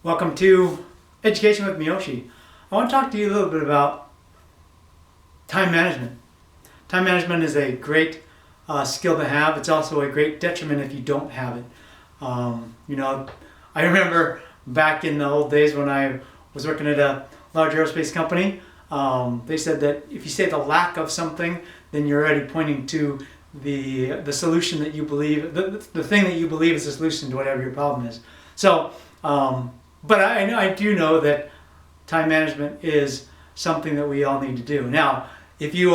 Welcome to Education with Miyoshi. I want to talk to you a little bit about time management. Time management is a great skill to have. It's also a great detriment if you don't have it. I remember back in the old days when I was working at a large aerospace company, they said that if you say the lack of something, then you're already pointing to the solution that you believe, the thing that you believe is the solution to whatever your problem is. But I do know that time management is something that we all need to do. Now, if you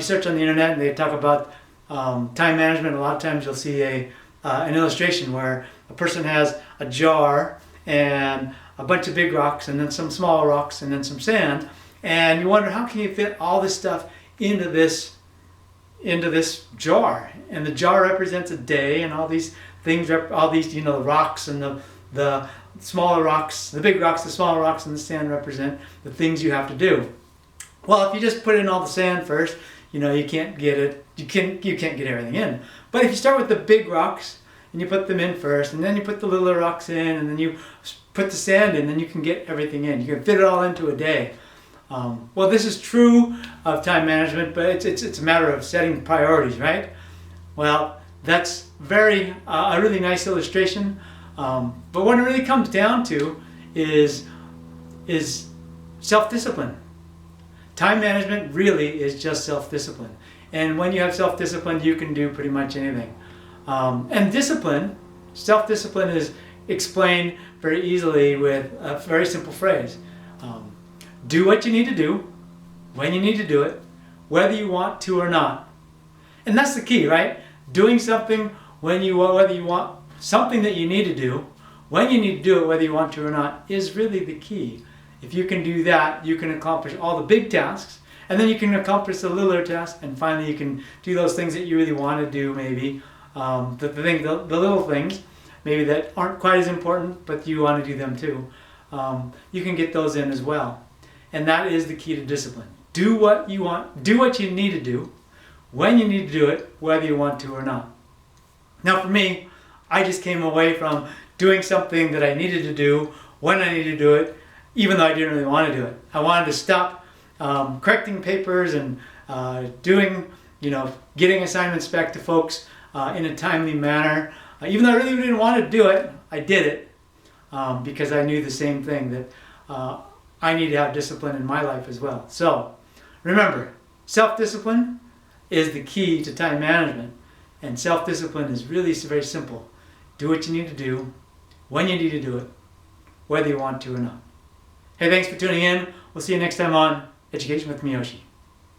search on the internet and they talk about time management, a lot of times you'll see an illustration where a person has a jar and a bunch of big rocks and then some small rocks and then some sand, and you wonder, how can you fit all this stuff into this jar? And the jar represents a day, and all these things, the rocks and the smaller rocks, the big rocks, the smaller rocks, and the sand represent the things you have to do. Well, if you just put in all the sand first, you can't get it. You can't get everything in. But if you start with the big rocks and you put them in first, and then you put the littler rocks in, and then you put the sand in, then you can get everything in. You can fit it all into a day. Well, this is true of time management, but it's a matter of setting priorities, right? Well, that's a really nice illustration. But what it really comes down to is self-discipline. Time management really is just self-discipline. And when you have self-discipline, you can do pretty much anything. And self-discipline is explained very easily with a very simple phrase. Do what you need to do, when you need to do it, whether you want to or not. And that's the key, right? Doing something whether you want something that you need to do, when you need to do it, whether you want to or not, is really the key. If you can do that, you can accomplish all the big tasks, and then you can accomplish the littler tasks, and finally you can do those things that you really want to do, maybe. The little things, maybe that aren't quite as important, but you want to do them too. You can get those in as well. And that is the key to discipline. Do what you want, do what you need to do, when you need to do it, whether you want to or not. Now for me, I just came away from doing something that I needed to do when I needed to do it, even though I didn't really want to do it. I wanted to stop correcting papers and getting assignments back to folks in a timely manner. Even though I really didn't want to do it, I did it because I knew the same thing, that I need to have discipline in my life as well. So remember, self-discipline is the key to time management. And self-discipline is really very simple. Do what you need to do, when you need to do it, whether you want to or not. Hey, thanks for tuning in. We'll see you next time on Education with Miyoshi.